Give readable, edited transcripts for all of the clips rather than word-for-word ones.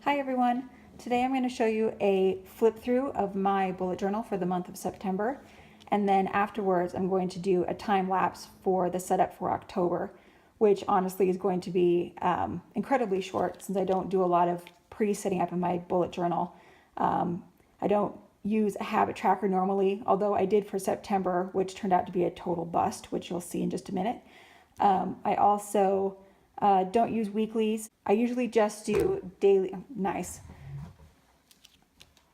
Hi everyone. Today I'm going to show you a flip through of my bullet journal for the month of September, and then afterwards I'm going to do a time lapse for the setup for October, which honestly is going to be incredibly short since I don't do a lot of pre-setting up in my bullet journal. I don't use a habit tracker normally, although I did for September, which turned out to be a total bust, which you'll see in just a minute. I also don't use weeklies. I usually just do daily,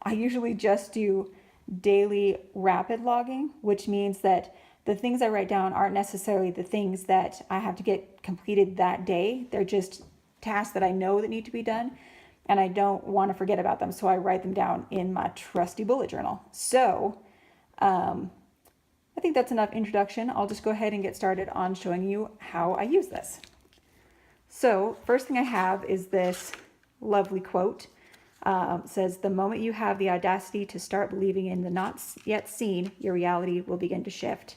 I usually just do daily rapid logging, which means that the things I write down aren't necessarily the things that I have to get completed that day. They're just tasks that I know that need to be done, and I don't want to forget about them, so I write them down in my trusty bullet journal. So I think that's enough introduction. I'll just go ahead and get started on showing you how I use this. So first thing I have is this lovely quote. It says, "The moment you have the audacity to start believing in the not yet seen, your reality will begin to shift."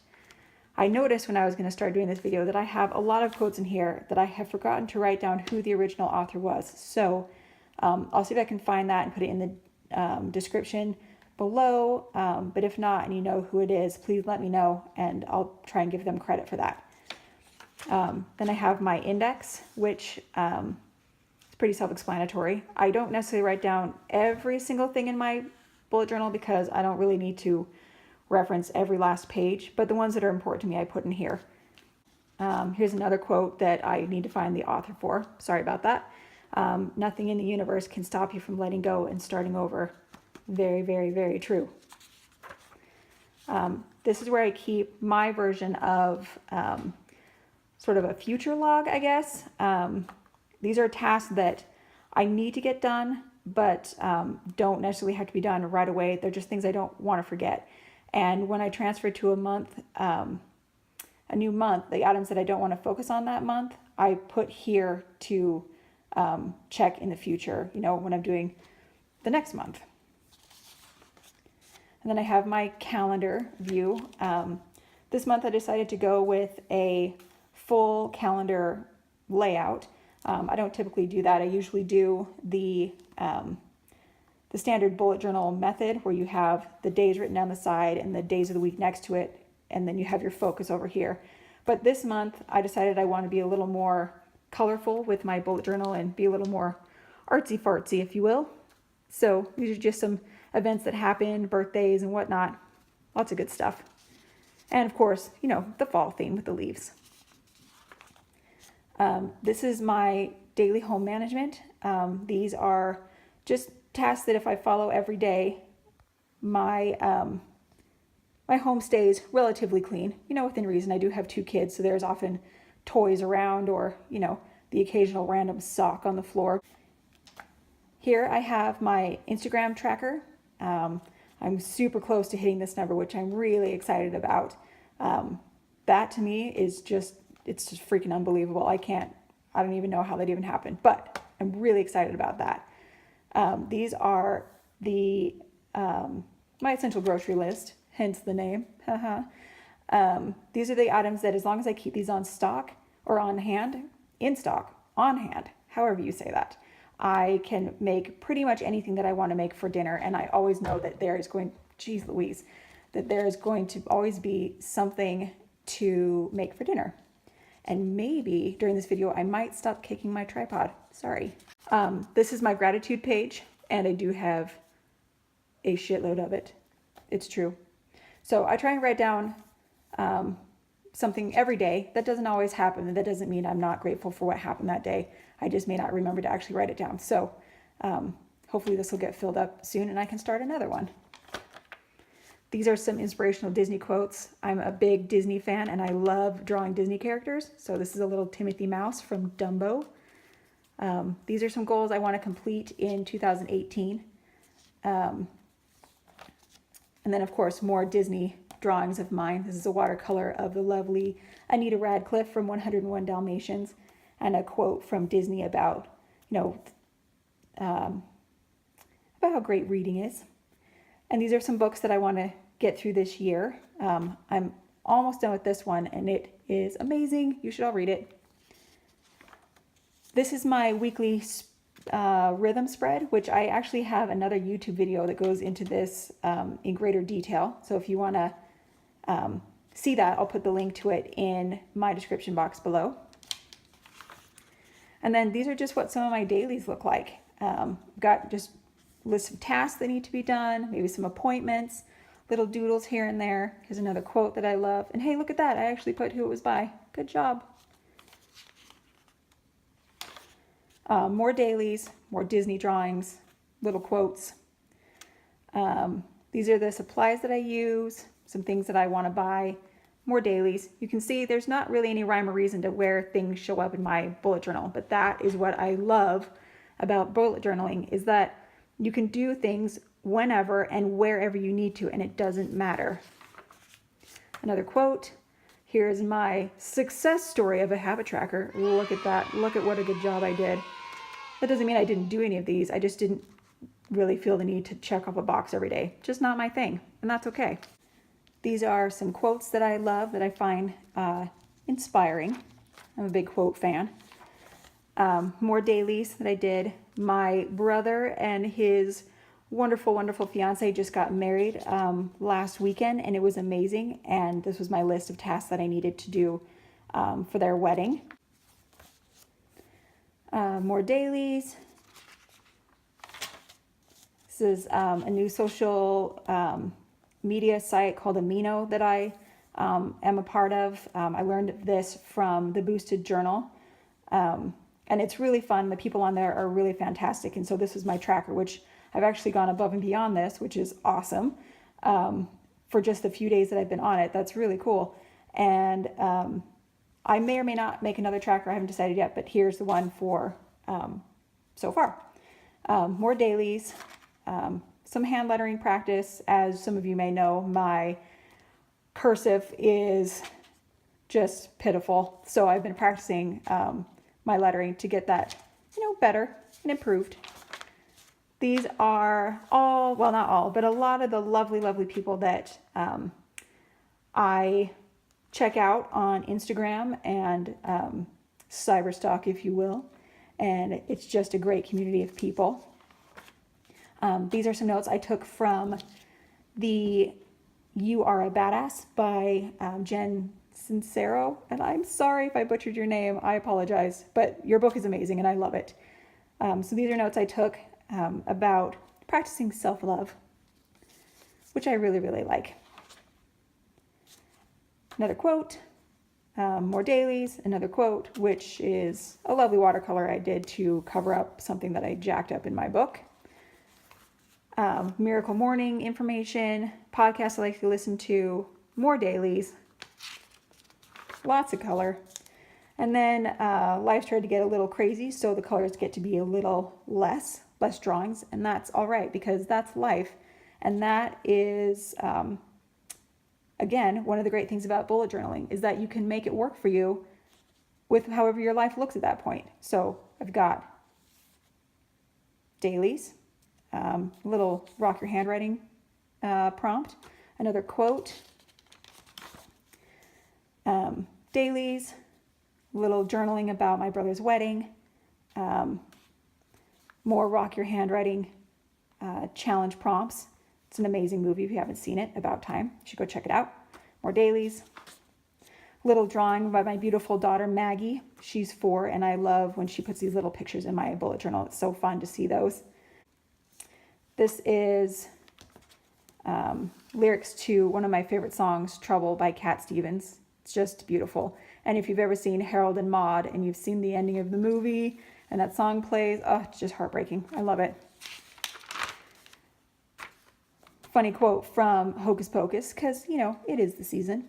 I noticed when I was going to start doing this video that I have a lot of quotes in here that I have forgotten to write down who the original author was. So I'll see if I can find that and put it in the description below. But if not, and you know who it is, please let me know and I'll try and give them credit for that. Then I have my index, which is pretty self-explanatory. I don't necessarily write down every single thing in my bullet journal because I don't really need to reference every last page, but the ones that are important to me I put in here. Here's another quote that I need to find the author for. Sorry about that. "Nothing in the universe can stop you from letting go and starting over." Very, very, very true. This is where I keep my version of sort of a future log, I guess. These are tasks that I need to get done, but don't necessarily have to be done right away. They're just things I don't want to forget. And when I transfer to a month, a new month, the items that I don't want to focus on that month, I put here to check in the future, you know, when I'm doing the next month. And then I have my calendar view. This month I decided to go with a full calendar layout. I don't typically do that. I usually do the standard bullet journal method where you have the days written down the side and the days of the week next to it, and then you have your focus over here. But this month I decided I want to be a little more colorful with my bullet journal and be a little more artsy fartsy, if you will. So these are just some events that happen, birthdays and whatnot. Lots of good stuff. And of course, you know, the fall theme with the leaves. This is my daily home management. These are just tasks that if I follow every day, my home stays relatively clean, you know, within reason. I do have 2 kids, so there's often toys around or, you know, the occasional random sock on the floor. Here I have my Instagram tracker. I'm super close to hitting this number, which I'm really excited about. That to me is it's just freaking unbelievable. I don't even know how that even happened, but I'm really excited about that. These are my essential grocery list, hence the name. These are the items that as long as I keep these on stock or on hand, in stock, on hand, however you say that, I can make pretty much anything that I want to make for dinner. And I always know that there is going, geez Louise, that there is going to always be something to make for dinner. And maybe during this video, I might stop kicking my tripod. Sorry. This is my gratitude page, and I do have a shitload of it. It's true. So I try and write down something every day. That doesn't always happen, and that doesn't mean I'm not grateful for what happened that day. I just may not remember to actually write it down. So hopefully this will get filled up soon and I can start another one. These are some inspirational Disney quotes. I'm a big Disney fan and I love drawing Disney characters. So this is a little Timothy Mouse from Dumbo. These are some goals I want to complete in 2018. And then of course more Disney drawings of mine. This is a watercolor of the lovely Anita Radcliffe from 101 Dalmatians, and a quote from Disney about, you know, about how great reading is. And these are some books that I want to get through this year. I'm almost done with this one and it is amazing. You should all read it. This is my weekly rhythm spread, which I actually have another YouTube video that goes into this in greater detail. So if you want to see that, I'll put the link to it in my description box below. And then these are just what some of my dailies look like. Got just lists of tasks that need to be done, maybe some appointments, little doodles here and there. Here's another quote that I love. And hey, look at that. I actually put who it was by. Good job. More dailies, more Disney drawings, little quotes. These are the supplies that I use, some things that I want to buy, more dailies. You can see there's not really any rhyme or reason to where things show up in my bullet journal, but that is what I love about bullet journaling, is that you can do things whenever and wherever you need to, and it doesn't matter. Another quote. Here's my success story of a habit tracker. Look at that. Look at what a good job I did. That doesn't mean I didn't do any of these. I just didn't really feel the need to check off a box every day. Just not my thing, and that's okay. These are some quotes that I love, that I find inspiring. I'm a big quote fan. More dailies that I did. My brother and his wonderful, wonderful fiance just got married last weekend, and it was amazing. And this was my list of tasks that I needed to do for their wedding. More dailies. This is a new social media site called Amino that I am a part of. I learned this from the Boosted Journal. And it's really fun. The people on there are really fantastic. And so this is my tracker, which I've actually gone above and beyond this, which is awesome. For just the few days that I've been on it, that's really cool. And I may or may not make another tracker. I haven't decided yet, but here's the one for so far. More dailies, some hand lettering practice. As some of you may know, my cursive is just pitiful. So I've been practicing my lettering to get that, better and improved. These are all, well, not all, but a lot of the lovely, lovely people that I check out on Instagram and cyberstalk, if you will. And it's just a great community of people. These are some notes I took from the You Are a Badass by Jen Sincero, and I'm sorry if I butchered your name. I apologize, but your book is amazing and I love it. So these are notes I took about practicing self-love, which I really, really like. Another quote, more dailies, another quote, which is a lovely watercolor I did to cover up something that I jacked up in my book. Miracle Morning information, podcasts I like to listen to, more dailies, lots of color. And then life's tried to get a little crazy, so the colors get to be a little less drawings, and that's all right, because that's life. And that is, again, one of the great things about bullet journaling is that you can make it work for you with however your life looks at that point. So I've got dailies, little rock your handwriting prompt, another quote, dailies, little journaling about my brother's wedding, more rock your handwriting challenge prompts. It's an amazing movie. If you haven't seen it, about time. You should go check it out. More dailies. Little drawing by my beautiful daughter, Maggie. She's 4, and I love when she puts these little pictures in my bullet journal. It's so fun to see those. This is lyrics to one of my favorite songs, Trouble by Cat Stevens. It's just beautiful. And if you've ever seen Harold and Maude and you've seen the ending of the movie and that song plays, oh, it's just heartbreaking. I love it. Funny quote from Hocus Pocus, because, it is the season.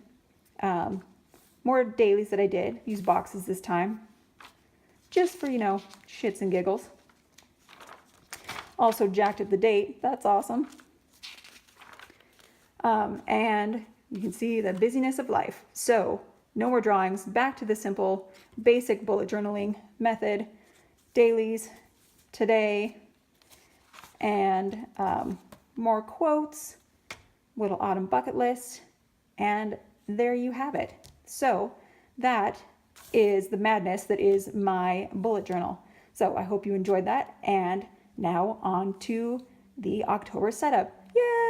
More dailies that I did. Use boxes this time. Just for, shits and giggles. Also jacked up the date. That's awesome. And you can see the busyness of life. So, no more drawings. Back to the simple, basic bullet journaling method. Dailies today. And more quotes, little autumn bucket list, and there you have it. So that is the madness that is my bullet journal. So I hope you enjoyed that. And now on to the October setup. Yay!